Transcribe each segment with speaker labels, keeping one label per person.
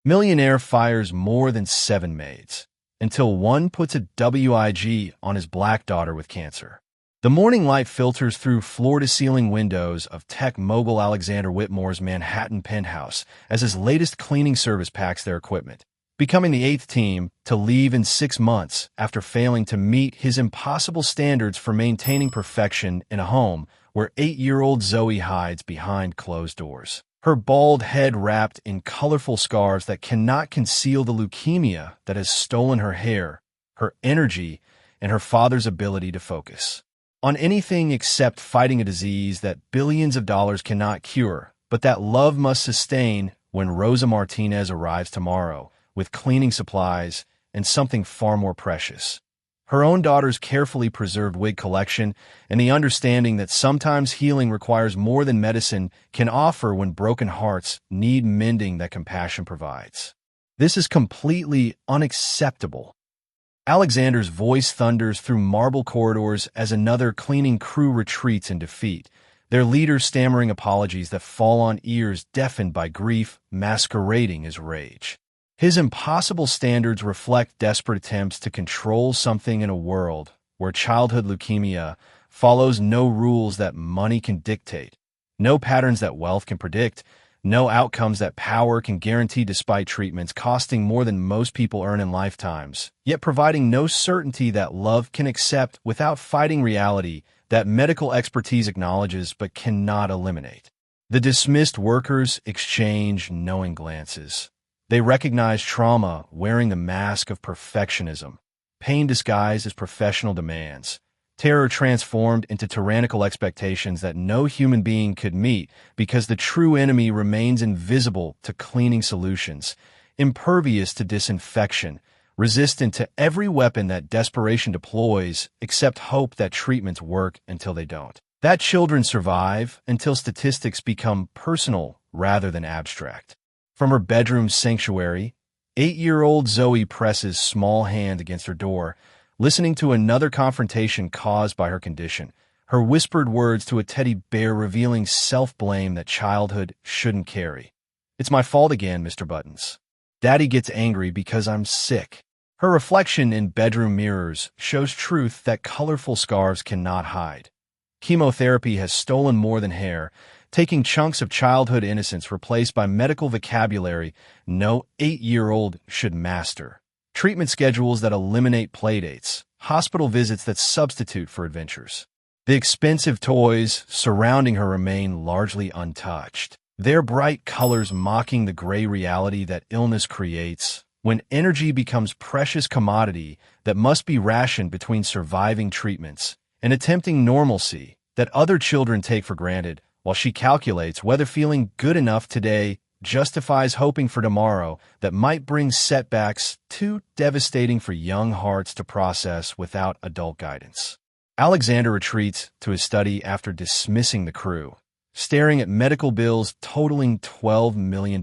Speaker 1: Millionaire fires more than 7 maids, until one puts a WIG on his black daughter with cancer. The morning light filters through floor-to-ceiling windows of tech mogul Alexander Whitmore's Manhattan penthouse as his latest cleaning service packs their equipment, becoming the 8th team to leave in 6 months after failing to meet his impossible standards for maintaining perfection in a home where 8-year-old Zoe hides behind closed doors. Her bald head wrapped in colorful scarves that cannot conceal the leukemia that has stolen her hair, her energy, and her father's ability to focus on anything except fighting a disease that billions of dollars cannot cure, but that love must sustain when Rosa Martinez arrives tomorrow with cleaning supplies and something far more precious: her own daughter's carefully preserved wig collection, and the understanding that sometimes healing requires more than medicine can offer when broken hearts need mending that compassion provides. This is completely unacceptable. Alexander's voice thunders through marble corridors as another cleaning crew retreats in defeat, their leader stammering apologies that fall on ears deafened by grief masquerading as rage. His impossible standards reflect desperate attempts to control something in a world where childhood leukemia follows no rules that money can dictate, no patterns that wealth can predict, no outcomes that power can guarantee despite treatments costing more than most people earn in lifetimes, yet providing no certainty that love can accept without fighting reality that medical expertise acknowledges but cannot eliminate. The dismissed workers exchange knowing glances. They recognize trauma wearing the mask of perfectionism, pain disguised as professional demands, terror transformed into tyrannical expectations that no human being could meet because the true enemy remains invisible to cleaning solutions, impervious to disinfection, resistant to every weapon that desperation deploys except hope that treatments work until they don't. That children survive until statistics become personal rather than abstract. From her bedroom sanctuary, 8-year-old Zoe presses small hand against her door, listening to another confrontation caused by her condition, her whispered words to a teddy bear revealing self-blame that childhood shouldn't carry. "It's my fault again, Mr. Buttons. Daddy gets angry because I'm sick." Her reflection in bedroom mirrors shows truth that colorful scarves cannot hide. Chemotherapy has stolen more than hair, taking chunks of childhood innocence replaced by medical vocabulary no 8-year-old should master. Treatment schedules that eliminate playdates, hospital visits that substitute for adventures. The expensive toys surrounding her remain largely untouched, their bright colors mocking the gray reality that illness creates when energy becomes precious commodity that must be rationed between surviving treatments and attempting normalcy that other children take for granted, while she calculates whether feeling good enough today justifies hoping for tomorrow that might bring setbacks too devastating for young hearts to process without adult guidance. Alexander retreats to his study after dismissing the crew, staring at medical bills totaling $12 million,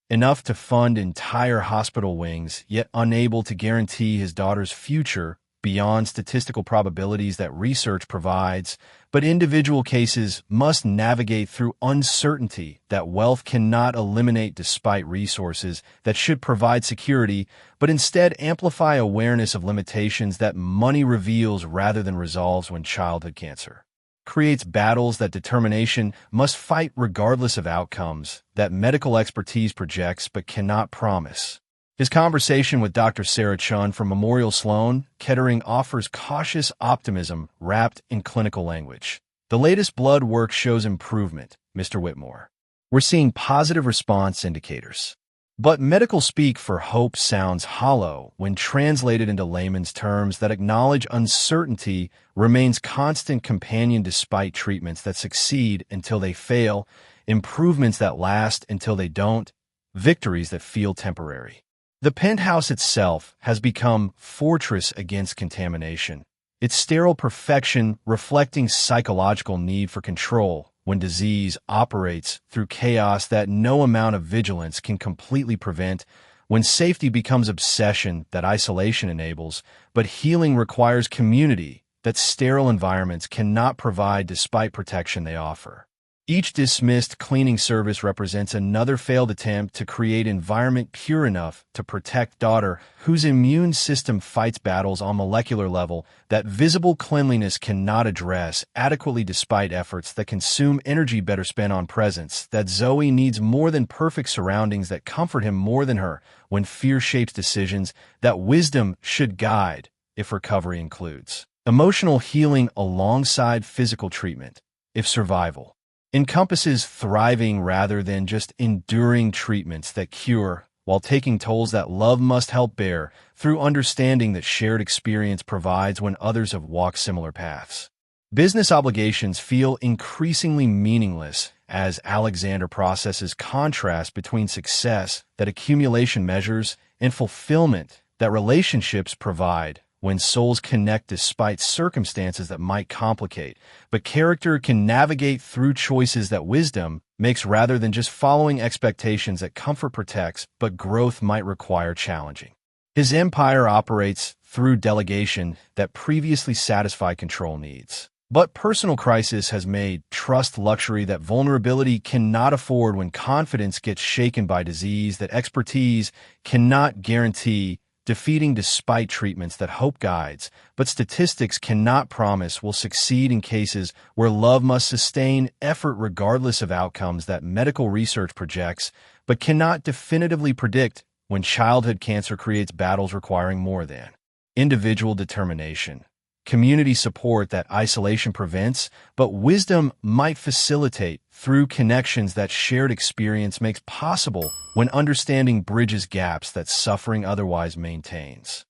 Speaker 1: enough to fund entire hospital wings, yet unable to guarantee his daughter's future beyond statistical probabilities that research provides, but individual cases must navigate through uncertainty that wealth cannot eliminate despite resources that should provide security, but instead amplify awareness of limitations that money reveals rather than resolves when childhood cancer creates battles that determination must fight regardless of outcomes that medical expertise projects but cannot promise. His conversation with Dr. Sarah Chun from Memorial Sloan Kettering offers cautious optimism wrapped in clinical language. "The latest blood work shows improvement, Mr. Whitmore. We're seeing positive response indicators." But medical speak for hope sounds hollow when translated into layman's terms that acknowledge uncertainty remains constant companion despite treatments that succeed until they fail, improvements that last until they don't, victories that feel temporary. The penthouse itself has become fortress against contamination, its sterile perfection reflecting psychological need for control when disease operates through chaos that no amount of vigilance can completely prevent, when safety becomes obsession that isolation enables, but healing requires community that sterile environments cannot provide despite protection they offer. Each dismissed cleaning service represents another failed attempt to create environment pure enough to protect daughter, whose immune system fights battles on molecular level that visible cleanliness cannot address adequately despite efforts that consume energy better spent on presence, that Zoe needs more than perfect surroundings that comfort him more than her when fear shapes decisions, that wisdom should guide if recovery includes emotional healing alongside physical treatment, if survival encompasses thriving rather than just enduring treatments that cure, while taking tolls that love must help bear through understanding that shared experience provides when others have walked similar paths. Business obligations feel increasingly meaningless as Alexander processes contrast between success that accumulation measures and fulfillment that relationships provide when souls connect despite circumstances that might complicate, but character can navigate through choices that wisdom makes rather than just following expectations that comfort protects, but growth might require challenging. His empire operates through delegation that previously satisfied control needs. But personal crisis has made trust luxury that vulnerability cannot afford when confidence gets shaken by disease that expertise cannot guarantee, defeating despite treatments that hope guides, but statistics cannot promise will succeed in cases where love must sustain effort regardless of outcomes that medical research projects, but cannot definitively predict when childhood cancer creates battles requiring more than individual determination. Community support that isolation prevents, but wisdom might facilitate through connections that shared experience makes possible when understanding bridges gaps that suffering otherwise maintains.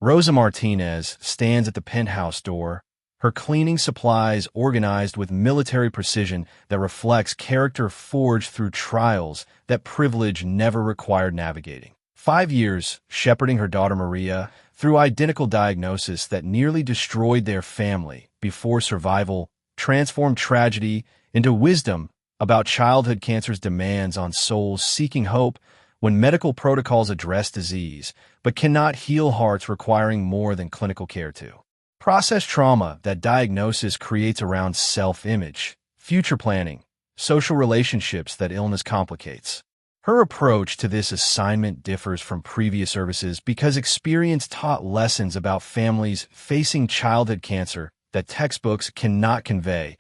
Speaker 1: Rosa Martinez stands at the penthouse door, her cleaning supplies organized with military precision that reflects character forged through trials that privilege never required navigating. 5 years shepherding her daughter Maria through identical diagnosis that nearly destroyed their family before survival transformed tragedy into wisdom about childhood cancer's demands on souls seeking hope when medical protocols address disease but cannot heal hearts requiring more than clinical care to process trauma that diagnosis creates around self-image, future planning, social relationships that illness complicates. Her approach to this assignment differs from previous services because experience taught lessons about families facing childhood cancer that textbooks cannot convey,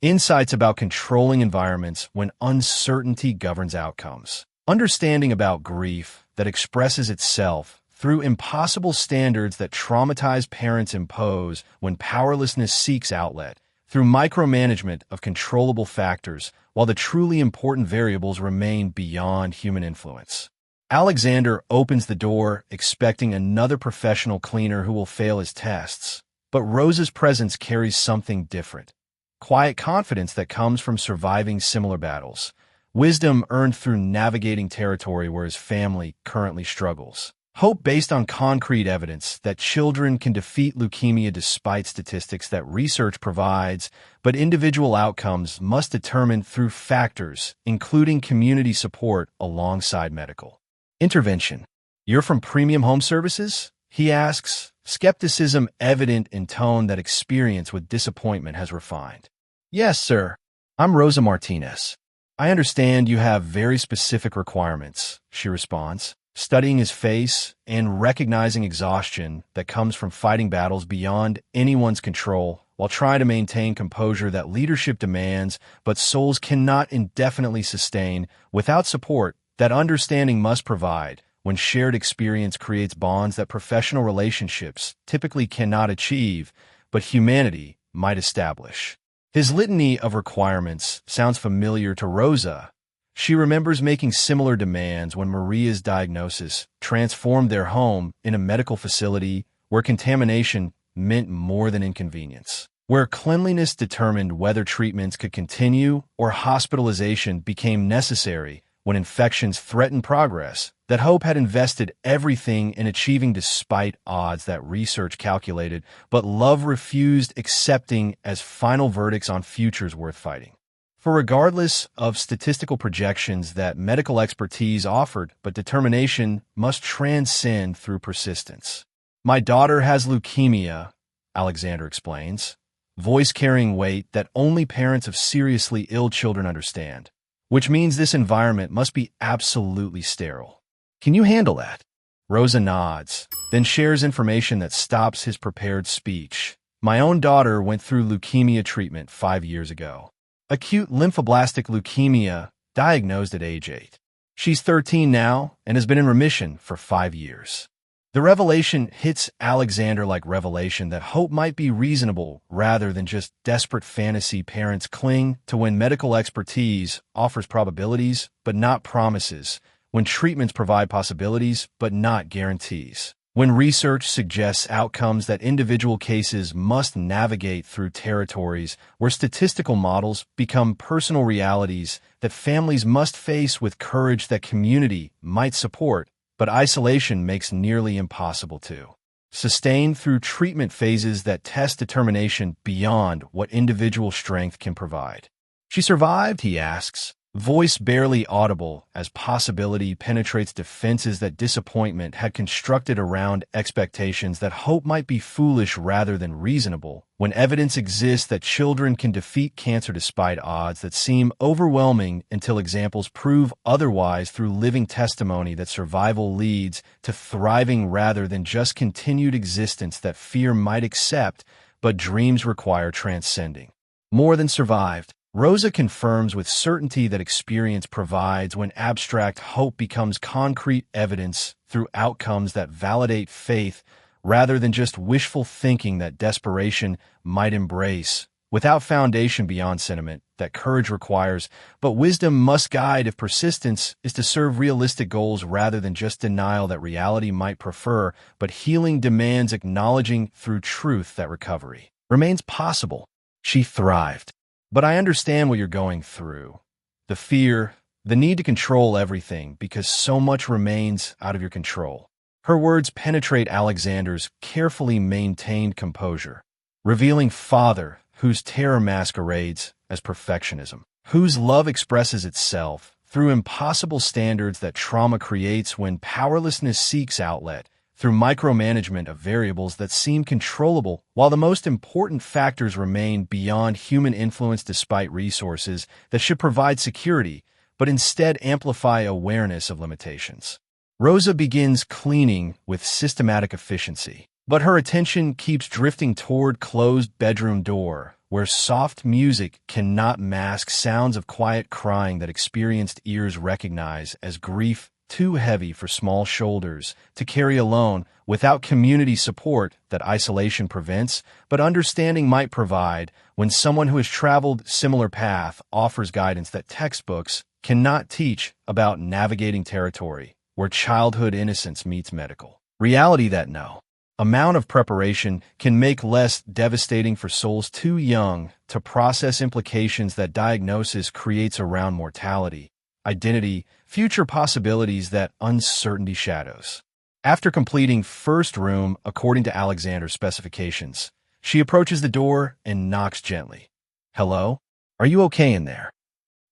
Speaker 1: insights about controlling environments when uncertainty governs outcomes, understanding about grief that expresses itself through impossible standards that traumatized parents impose when powerlessness seeks outlet, through micromanagement of controllable factors while the truly important variables remain beyond human influence. Alexander opens the door, expecting another professional cleaner who will fail his tests. But Rosa's presence carries something different. Quiet confidence that comes from surviving similar battles. Wisdom earned through navigating territory where his family currently struggles. Hope based on concrete evidence that children can defeat leukemia despite statistics that research provides, but individual outcomes must determine through factors, including community support alongside medical intervention. "You're from Premium Home Services?" he asks, skepticism evident in tone that experience with disappointment has refined. "Yes, sir. I'm Rosa Martinez. I understand you have very specific requirements," she responds, studying his face and recognizing exhaustion that comes from fighting battles beyond anyone's control while trying to maintain composure that leadership demands but souls cannot indefinitely sustain without support that understanding must provide when shared experience creates bonds that professional relationships typically cannot achieve but humanity might establish. His litany of requirements sounds familiar to Rosa. She remembers making similar demands when Maria's diagnosis transformed their home in a medical facility where contamination meant more than inconvenience, where cleanliness determined whether treatments could continue or hospitalization became necessary when infections threatened progress, that hope had invested everything in achieving despite odds that research calculated, but love refused accepting as final verdicts on futures worth fighting. For regardless of statistical projections that medical expertise offered, but determination must transcend through persistence. "My daughter has leukemia," Alexander explains, voice carrying weight that only parents of seriously ill children understand, which means this environment must be absolutely sterile. Can you handle that? Rosa nods, then shares information that stops his prepared speech. My own daughter went through leukemia treatment 5 years ago. Acute lymphoblastic leukemia, diagnosed at age 8. She's 13 now and has been in remission for 5 years. The revelation hits Alexander like revelation that hope might be reasonable rather than just desperate fantasy parents cling to when medical expertise offers probabilities but not promises, when treatments provide possibilities but not guarantees, when research suggests outcomes that individual cases must navigate through territories where statistical models become personal realities that families must face with courage that community might support, but isolation makes nearly impossible to sustain through treatment phases that test determination beyond what individual strength can provide. She survived, he asks, voice barely audible as possibility penetrates defenses that disappointment had constructed around expectations that hope might be foolish rather than reasonable, when evidence exists that children can defeat cancer despite odds that seem overwhelming until examples prove otherwise through living testimony that survival leads to thriving rather than just continued existence that fear might accept, but dreams require transcending. More than survived, Rosa confirms with certainty that experience provides when abstract hope becomes concrete evidence through outcomes that validate faith rather than just wishful thinking that desperation might embrace. Without foundation beyond sentiment that courage requires, but wisdom must guide if persistence is to serve realistic goals rather than just denial that reality might prefer, but healing demands acknowledging through truth that recovery remains possible. She thrived. But I understand what you're going through. The fear, the need to control everything because so much remains out of your control. Her words penetrate Alexander's carefully maintained composure, revealing father whose terror masquerades as perfectionism, whose love expresses itself through impossible standards that trauma creates when powerlessness seeks outlet, through micromanagement of variables that seem controllable, while the most important factors remain beyond human influence despite resources that should provide security, but instead amplify awareness of limitations. Rosa begins cleaning with systematic efficiency, but her attention keeps drifting toward closed bedroom door, where soft music cannot mask sounds of quiet crying that experienced ears recognize as grief too heavy for small shoulders to carry alone, without community support that isolation prevents, but understanding might provide, when someone who has traveled similar path offers guidance that textbooks cannot teach about navigating territory, where childhood innocence meets medical reality that no amount of preparation can make less devastating for souls too young to process implications that diagnosis creates around mortality, identity, future possibilities that uncertainty shadows. After completing first room according to Alexander's specifications, she approaches the door and knocks gently. Hello? Are you okay in there?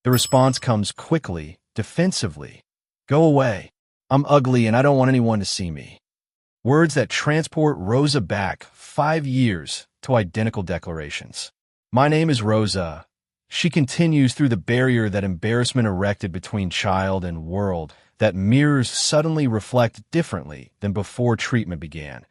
Speaker 1: The response comes quickly, defensively. Go away. I'm ugly and I don't want anyone to see me. Words that transport Rosa back 5 years to identical declarations. My name is Rosa. She continues through the barrier that embarrassment erected between child and world, that mirrors suddenly reflect differently than before treatment began,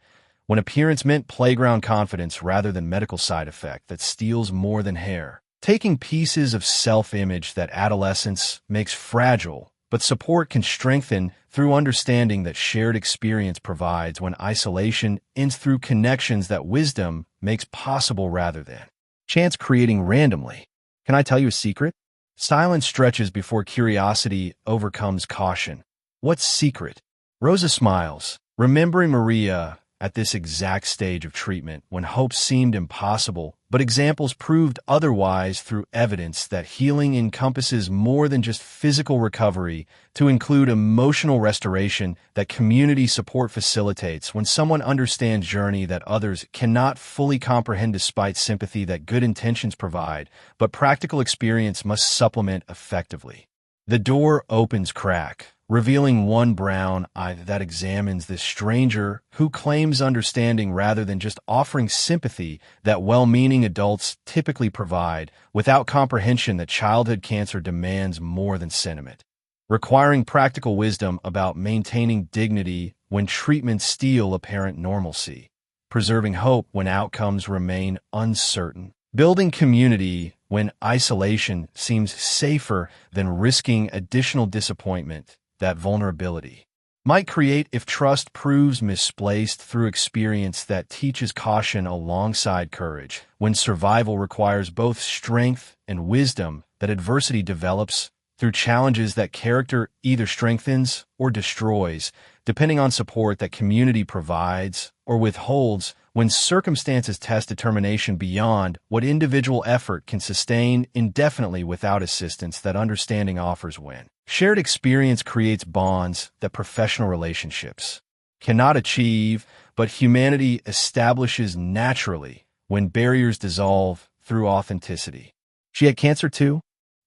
Speaker 1: when appearance meant playground confidence rather than medical side effect that steals more than hair. Taking pieces of self-image that adolescence makes fragile, but support can strengthen through understanding that shared experience provides when isolation ends through connections that wisdom makes possible rather than chance creating randomly. Can I tell you a secret? Silence stretches before curiosity overcomes caution. What secret? Rosa smiles, remembering Maria at this exact stage of treatment when hope seemed impossible, but examples proved otherwise through evidence that healing encompasses more than just physical recovery, to include emotional restoration that community support facilitates when someone understands journey that others cannot fully comprehend despite sympathy that good intentions provide, but practical experience must supplement effectively. The door opens crack, revealing one brown eye that examines this stranger who claims understanding rather than just offering sympathy that well-meaning adults typically provide, without comprehension that childhood cancer demands more than sentiment. Requiring practical wisdom about maintaining dignity when treatments steal apparent normalcy. Preserving hope when outcomes remain uncertain. Building community when isolation seems safer than risking additional disappointment that vulnerability might create if trust proves misplaced, through experience that teaches caution alongside courage, when survival requires both strength and wisdom, that adversity develops through challenges that character either strengthens or destroys, depending on support that community provides or withholds, when circumstances test determination beyond what individual effort can sustain indefinitely without assistance that understanding offers, when shared experience creates bonds that professional relationships cannot achieve, but humanity establishes naturally, when barriers dissolve through authenticity. She had cancer too?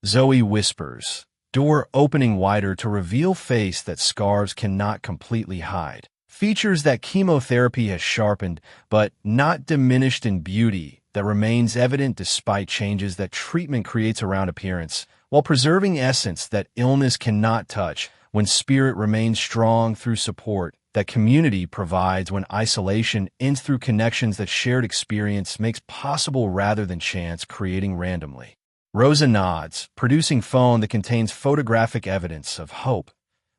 Speaker 1: Zoe whispers, door opening wider to reveal face that scars cannot completely hide. Features that chemotherapy has sharpened, but not diminished in beauty, that remains evident despite changes that treatment creates around appearance, while preserving essence that illness cannot touch, when spirit remains strong through support that community provides, when isolation ends through connections that shared experience makes possible rather than chance creating randomly. Rosa nods, producing phone that contains photographic evidence of hope.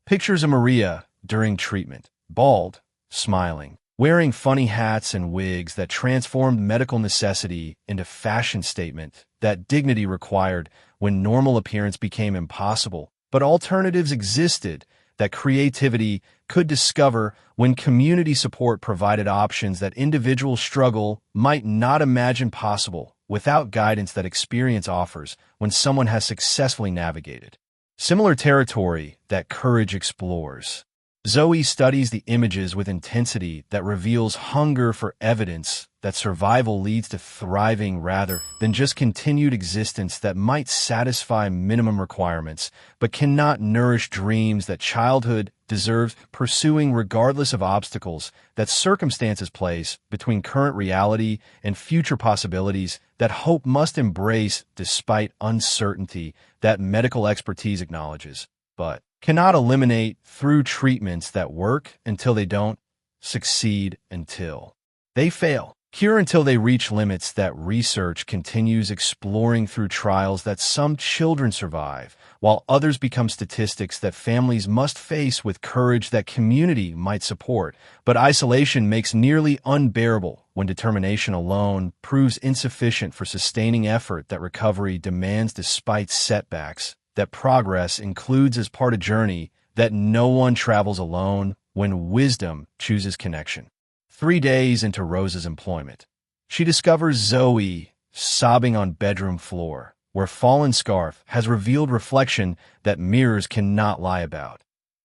Speaker 1: Pictures of Maria during treatment, bald, smiling, wearing funny hats and wigs that transformed medical necessity into fashion statement that dignity required when normal appearance became impossible, but alternatives existed that creativity could discover, when community support provided options that individual struggle might not imagine possible, without guidance that experience offers, when someone has successfully navigated similar territory that courage explores. Zoe studies the images with intensity that reveals hunger for evidence that survival leads to thriving rather than just continued existence that might satisfy minimum requirements, but cannot nourish dreams that childhood deserves pursuing regardless of obstacles that circumstances place between current reality and future possibilities, that hope must embrace despite uncertainty that medical expertise acknowledges, but cannot eliminate through treatments that work until they don't, succeed until they fail, cure until they reach limits that research continues exploring, through trials that some children survive, while others become statistics that families must face with courage that community might support, but isolation makes nearly unbearable, when determination alone proves insufficient for sustaining effort that recovery demands despite setbacks, that progress includes as part of journey, that no one travels alone, when wisdom chooses connection. 3 days into Rosa's employment, she discovers Zoe sobbing on bedroom floor, where fallen scarf has revealed reflection that mirrors cannot lie about.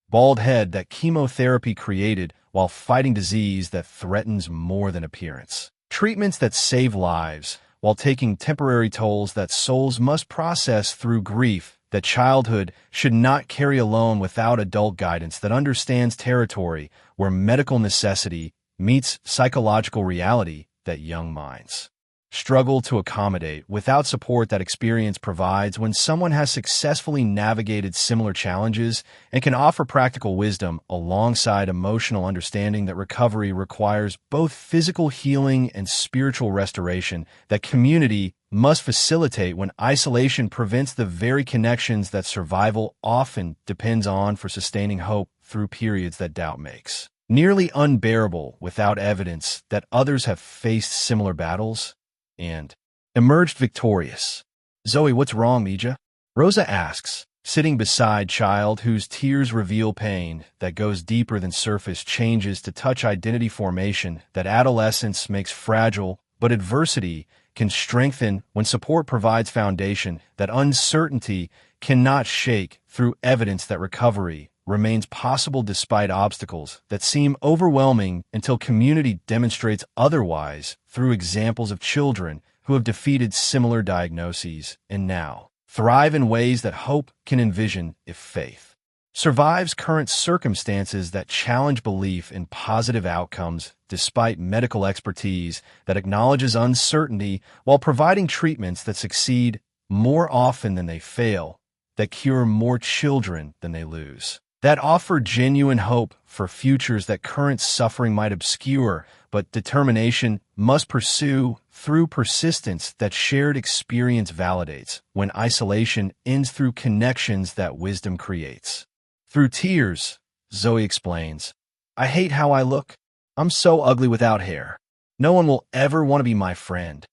Speaker 1: Bald head that chemotherapy created while fighting disease that threatens more than appearance. Treatments that save lives while taking temporary tolls that souls must process through grief, that childhood should not carry alone without adult guidance that understands territory where medical necessity meets psychological reality that young minds struggle to accommodate, without support that experience provides, when someone has successfully navigated similar challenges and can offer practical wisdom alongside emotional understanding, that recovery requires both physical healing and spiritual restoration, that community must facilitate when isolation prevents the very connections that survival often depends on for sustaining hope through periods that doubt makes nearly unbearable, without evidence that others have faced similar battles and emerged victorious. Zoe, what's wrong, Mija? Rosa asks, sitting beside child whose tears reveal pain that goes deeper than surface changes to touch identity formation that adolescence makes fragile, but adversity can strengthen when support provides foundation that uncertainty cannot shake, through evidence that recovery remains possible despite obstacles that seem overwhelming, until community demonstrates otherwise, through examples of children who have defeated similar diagnoses and now thrive in ways that hope can envision if faith survives current circumstances that challenge belief in positive outcomes despite medical expertise that acknowledges uncertainty while providing treatments that succeed more often than they fail, that cure more children than they lose, that offer genuine hope for futures that current suffering might obscure, but determination must pursue through persistence that shared experience validates, when isolation ends through connections that wisdom creates. Through tears, Zoe explains, I hate how I look. I'm so ugly without hair. No one will ever want to be my friend.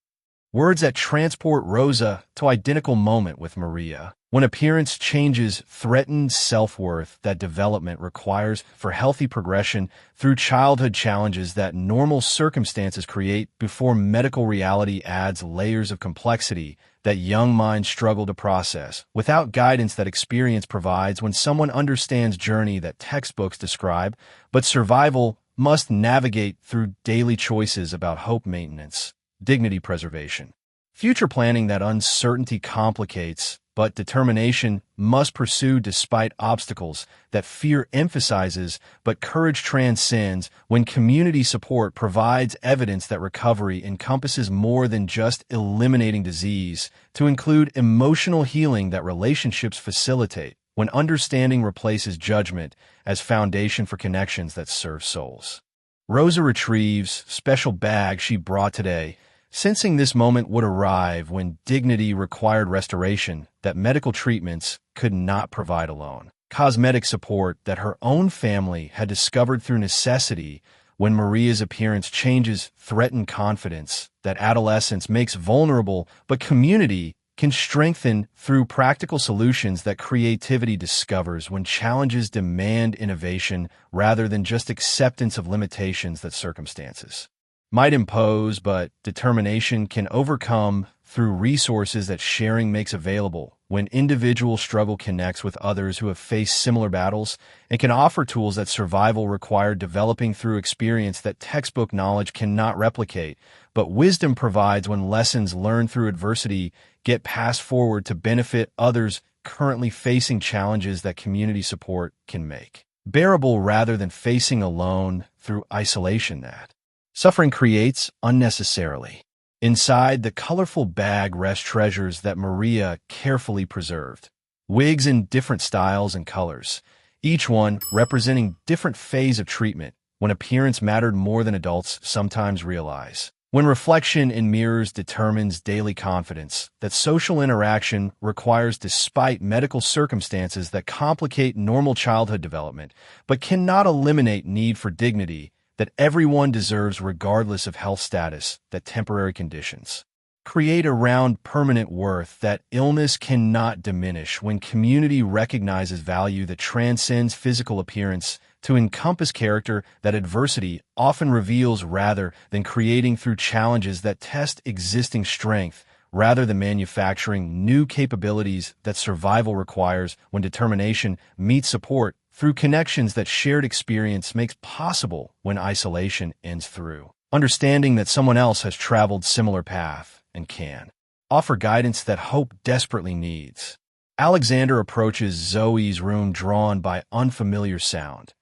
Speaker 1: Words that transport Rosa to identical moment with Maria. When appearance changes threaten self-worth that development requires for healthy progression through childhood challenges that normal circumstances create before medical reality adds layers of complexity that young minds struggle to process, without guidance that experience provides when someone understands journey that textbooks describe, but survival must navigate through daily choices about hope maintenance, dignity preservation, future planning that uncertainty complicates, but determination must pursue despite obstacles that fear emphasizes, but courage transcends when community support provides evidence that recovery encompasses more than just eliminating disease, to include emotional healing that relationships facilitate, when understanding replaces judgment as foundation for connections that serve souls. Rosa retrieves special bag she brought today, sensing this moment would arrive when dignity required restoration that medical treatments could not provide alone. Cosmetic support that her own family had discovered through necessity when Maria's appearance changes threatened confidence that adolescence makes vulnerable, but community can strengthen through practical solutions that creativity discovers when challenges demand innovation rather than just acceptance of limitations that circumstances might impose, but determination can overcome through resources that sharing makes available when individual struggle connects with others who have faced similar battles, and can offer tools that survival require developing through experience that textbook knowledge cannot replicate, but wisdom provides when lessons learned through adversity get passed forward to benefit others currently facing challenges that community support can make bearable rather than facing alone through isolation that suffering creates unnecessarily. Inside the colorful bag rest treasures that Maria carefully preserved. Wigs in different styles and colors, each one representing different phase of treatment when appearance mattered more than adults sometimes realize. When reflection in mirrors determines daily confidence that social interaction requires despite medical circumstances that complicate normal childhood development, but cannot eliminate need for dignity that everyone deserves regardless of health status, that temporary conditions create around permanent worth that illness cannot diminish when community recognizes value that transcends physical appearance to encompass character that adversity often reveals rather than creating through challenges that test existing strength rather than manufacturing new capabilities that survival requires when determination meets support through connections that shared experience makes possible when isolation ends through. Understanding that someone else has traveled similar path and can offer guidance that hope desperately needs. Alexander approaches Zoe's room drawn by unfamiliar sound.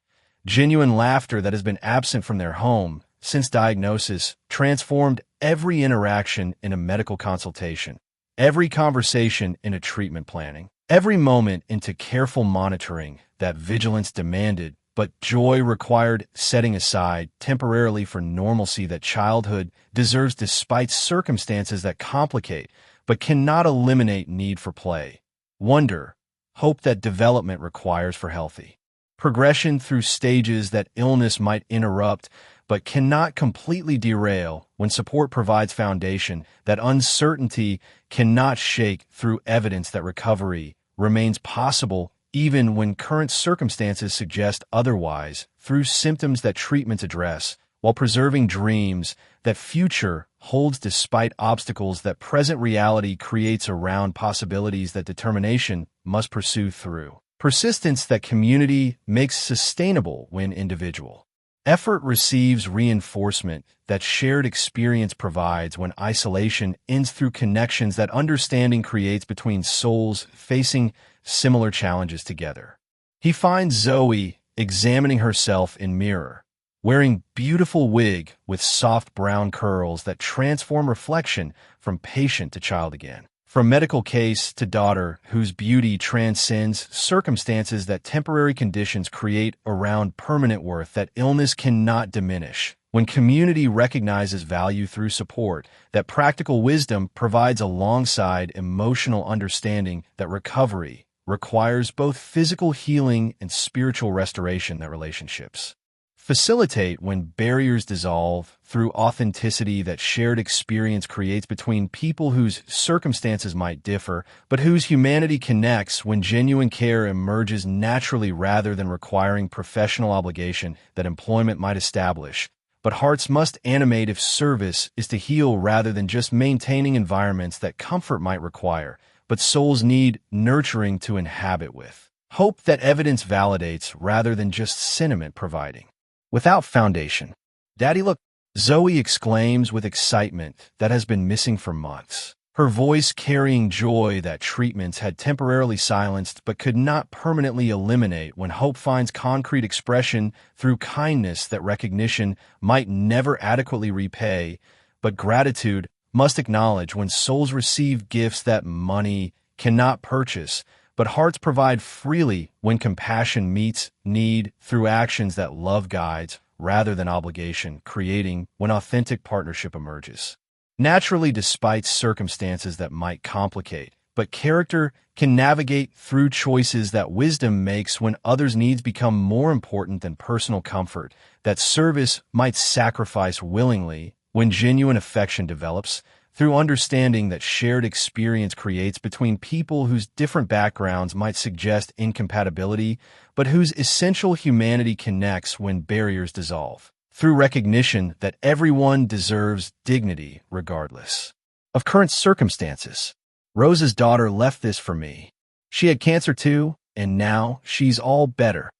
Speaker 1: Genuine laughter that has been absent from their home since diagnosis transformed every interaction in a medical consultation, every conversation in a treatment planning, every moment into careful monitoring that vigilance demanded, but joy required setting aside temporarily for normalcy that childhood deserves despite circumstances that complicate, but cannot eliminate need for play, wonder, hope that development requires for healthy progression through stages that illness might interrupt, but cannot completely derail when support provides foundation that uncertainty cannot shake through evidence that recovery remains possible even when current circumstances suggest otherwise, through symptoms that treatments address, while preserving dreams that future holds despite obstacles that present reality creates around possibilities that determination must pursue through persistence that community makes sustainable when individual effort receives reinforcement that shared experience provides when isolation ends through connections that understanding creates between souls facing similar challenges together. He finds Zoe examining herself in mirror, wearing beautiful wig with soft brown curls that transform reflection from patient to child again. From medical case to daughter whose beauty transcends circumstances that temporary conditions create around permanent worth that illness cannot diminish. When community recognizes value through support, that practical wisdom provides alongside emotional understanding that recovery requires both physical healing and spiritual restoration that relationships facilitate when barriers dissolve through authenticity that shared experience creates between people whose circumstances might differ, but whose humanity connects when genuine care emerges naturally rather than requiring professional obligation that employment might establish. But hearts must animate if service is to heal rather than just maintaining environments that comfort might require, but souls need nurturing to inhabit with. Hope that evidence validates rather than just sentiment providing. Without foundation. Daddy, look, Zoe exclaims with excitement that has been missing for months, her voice carrying joy that treatments had temporarily silenced but could not permanently eliminate when hope finds concrete expression through kindness that recognition might never adequately repay, but gratitude must acknowledge when souls receive gifts that money cannot purchase, but hearts provide freely when compassion meets need through actions that love guides rather than obligation, creating when authentic partnership emerges. Naturally, despite circumstances that might complicate, but character can navigate through choices that wisdom makes when others' needs become more important than personal comfort, that service might sacrifice willingly when genuine affection develops, through understanding that shared experience creates between people whose different backgrounds might suggest incompatibility, but whose essential humanity connects when barriers dissolve, through recognition that everyone deserves dignity regardless of current circumstances. Rose's daughter left this for me. She had cancer too, and now she's all better.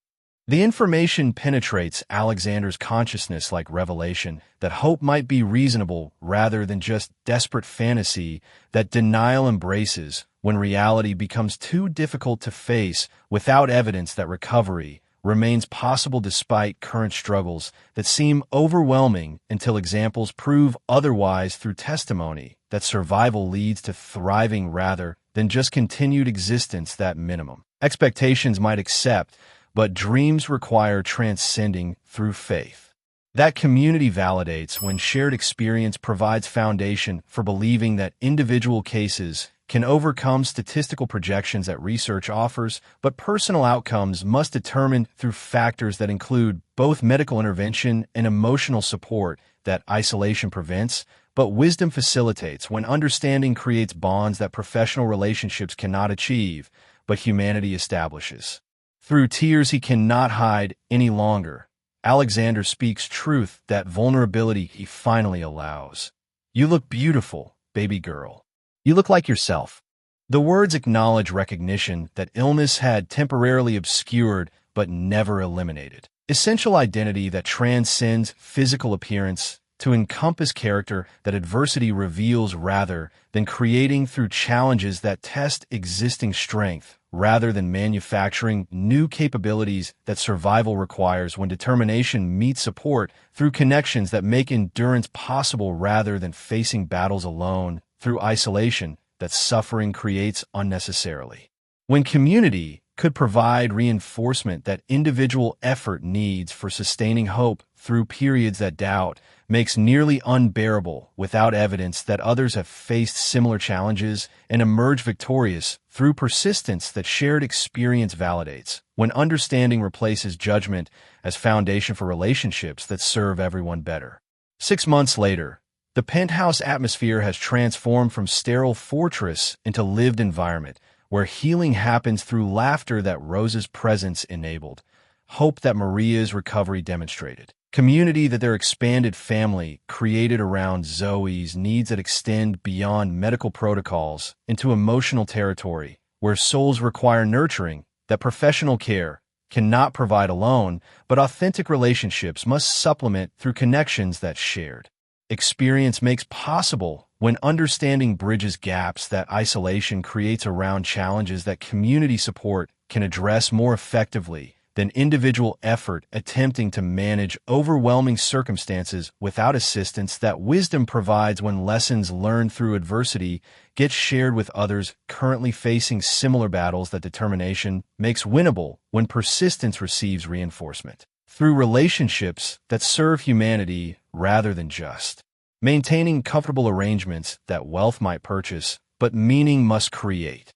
Speaker 1: The information penetrates Alexander's consciousness like revelation, that hope might be reasonable rather than just desperate fantasy, that denial embraces when reality becomes too difficult to face without evidence that recovery remains possible despite current struggles that seem overwhelming until examples prove otherwise through testimony, that survival leads to thriving rather than just continued existence that minimum expectations might accept, but dreams require transcending through faith. That community validates when shared experience provides foundation for believing that individual cases can overcome statistical projections that research offers, but personal outcomes must determine through factors that include both medical intervention and emotional support that isolation prevents, but wisdom facilitates when understanding creates bonds that professional relationships cannot achieve, but humanity establishes. Through tears he cannot hide any longer, Alexander speaks truth that vulnerability he finally allows. You look beautiful, baby girl. You look like yourself. The words acknowledge recognition that illness had temporarily obscured but never eliminated. Essential identity that transcends physical appearance to encompass character that adversity reveals rather than creating through challenges that test existing strength, rather than manufacturing new capabilities that survival requires when determination meets support through connections that make endurance possible rather than facing battles alone through isolation that suffering creates unnecessarily. When community could provide reinforcement that individual effort needs for sustaining hope through periods that doubt makes nearly unbearable without evidence that others have faced similar challenges and emerged victorious through persistence that shared experience validates, when understanding replaces judgment as foundation for relationships that serve everyone better. 6 months later, the penthouse atmosphere has transformed from sterile fortress into lived environment, where healing happens through laughter that Rose's presence enabled, hope that Maria's recovery demonstrated, community that their expanded family created around Zoe's needs that extend beyond medical protocols into emotional territory, where souls require nurturing that professional care cannot provide alone, but authentic relationships must supplement through connections that shared. experience makes possible when understanding bridges gaps that isolation creates around challenges that community support can address more effectively than individual effort attempting to manage overwhelming circumstances without assistance. That wisdom provides when lessons learned through adversity get shared with others currently facing similar battles. That determination makes winnable when persistence receives reinforcement through relationships that serve humanity rather than just maintaining comfortable arrangements that wealth might purchase, but meaning must create.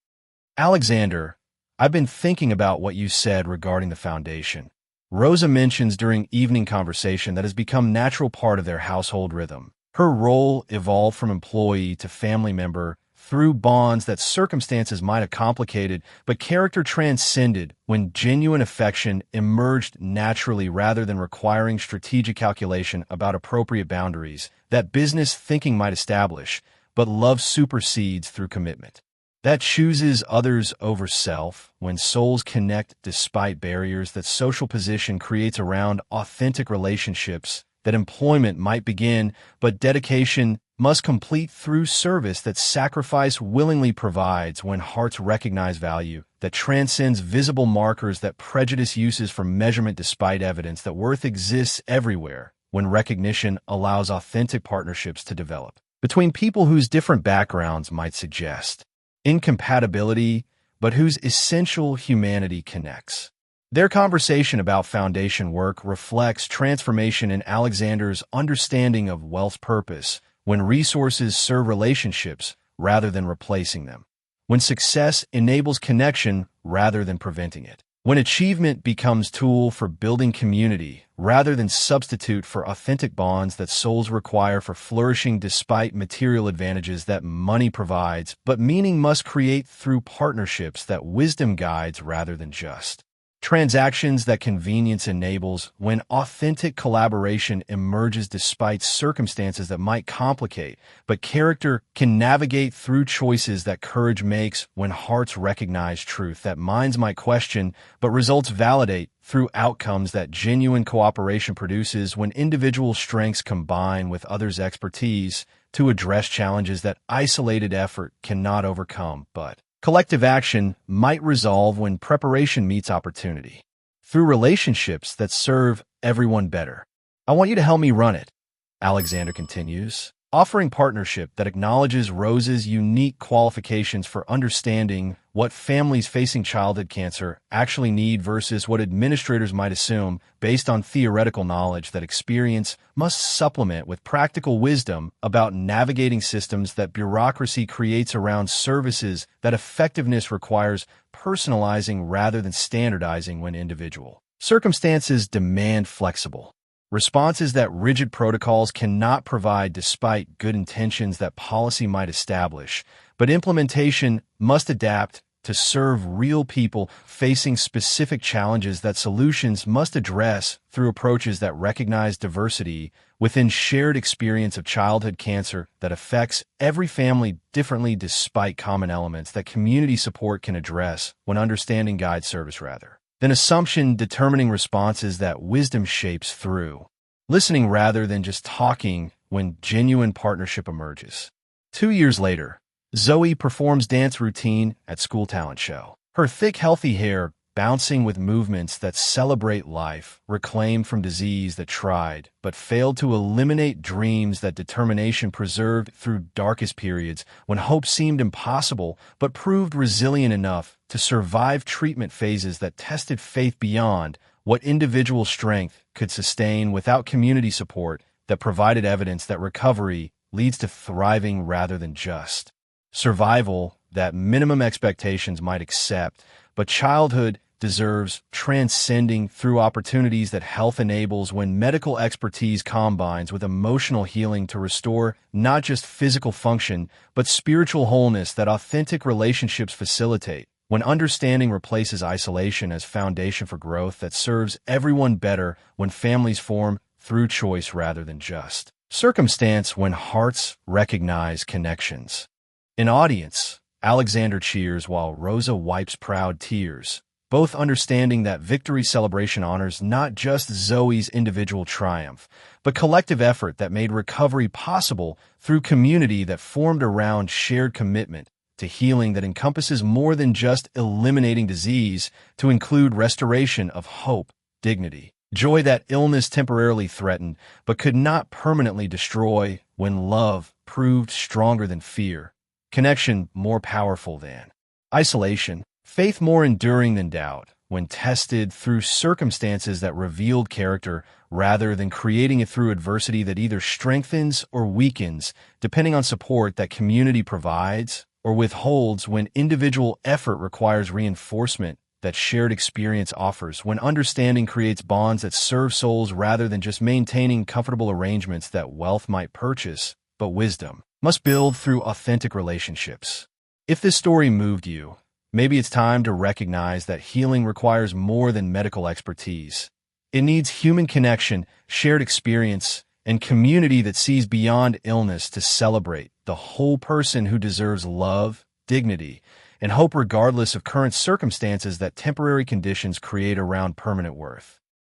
Speaker 1: Alexander, I've been thinking about what you said regarding the foundation. Rosa mentions during evening conversation that has become a natural part of their household rhythm. Her role evolved from employee to family member through bonds that circumstances might have complicated, but character transcended when genuine affection emerged naturally rather than requiring strategic calculation about appropriate boundaries that business thinking might establish, but love supersedes through commitment that chooses others over self. When souls connect despite barriers that social position creates around authentic relationships, that employment might begin, but dedication must complete through service. That sacrifice willingly provides when hearts recognize value that transcends visible markers that prejudice uses for measurement despite evidence that worth exists everywhere. When recognition allows authentic partnerships to develop between people whose different backgrounds might suggest incompatibility, but whose essential humanity connects. Their conversation about foundation work reflects transformation in Alexander's understanding of wealth's purpose when resources serve relationships rather than replacing them, when success enables connection rather than preventing it, when achievement becomes tool for building community rather than substitute for authentic bonds that souls require for flourishing despite material advantages that money provides, but meaning must create through partnerships that wisdom guides rather than just transactions that convenience enables, when authentic collaboration emerges despite circumstances that might complicate, but character can navigate through choices that courage makes, when hearts recognize truth that minds might question, but results validate through outcomes that genuine cooperation produces, when individual strengths combine with others' expertise to address challenges that isolated effort cannot overcome, but collective action might resolve, when preparation meets opportunity through relationships that serve everyone better. I want you to help me run it, Alexander continues, offering partnership that acknowledges Rose's unique qualifications for understanding what families facing childhood cancer actually need versus what administrators might assume based on theoretical knowledge. That experience must supplement with practical wisdom about navigating systems that bureaucracy creates around services, that effectiveness requires personalizing rather than standardizing when individual circumstances demand flexible responses that rigid protocols cannot provide despite good intentions that policy might establish, but implementation must adapt to serve real people facing specific challenges. That solutions must address through approaches that recognize diversity within shared experience of childhood cancer that affects every family differently despite common elements that community support can address when understanding guides service rather than assumption, determining responses that wisdom shapes through listening rather than just talking when genuine partnership emerges. 2 years later, Zoe performs dance routine at school talent show. Her thick, healthy hair bouncing with movements that celebrate life, reclaimed from disease that tried but failed to eliminate dreams, that determination preserved through darkest periods when hope seemed impossible but proved resilient enough to survive treatment phases that tested faith beyond what individual strength could sustain. Without community support that provided evidence that recovery leads to thriving rather than just survival, that minimum expectations might accept, but childhood deserves transcending through opportunities that health enables, when medical expertise combines with emotional healing to restore not just physical function, but spiritual wholeness, that authentic relationships facilitate, when understanding replaces isolation as foundation for growth that serves everyone better, when families form through choice rather than just circumstance, when hearts recognize connections. In audience, Alexander cheers while Rosa wipes proud tears, both understanding that victory celebration honors not just Zoe's individual triumph, but collective effort that made recovery possible through community that formed around shared commitment to healing that encompasses more than just eliminating disease, to include restoration of hope, dignity, joy that illness temporarily threatened but could not permanently destroy when love proved stronger than fear, connection more powerful than isolation, faith more enduring than doubt, when tested through circumstances that revealed character rather than creating it through adversity that either strengthens or weakens, depending on support that community provides or withholds, when individual effort requires reinforcement that shared experience offers, when understanding creates bonds that serve souls rather than just maintaining comfortable arrangements that wealth might purchase, but wisdom must build through authentic relationships. If this story moved you, maybe it's time to recognize that healing requires more than medical expertise. It needs human connection, shared experience, and community that sees beyond illness to celebrate the whole person who deserves love, dignity, and hope regardless of current circumstances that temporary conditions create around permanent worth.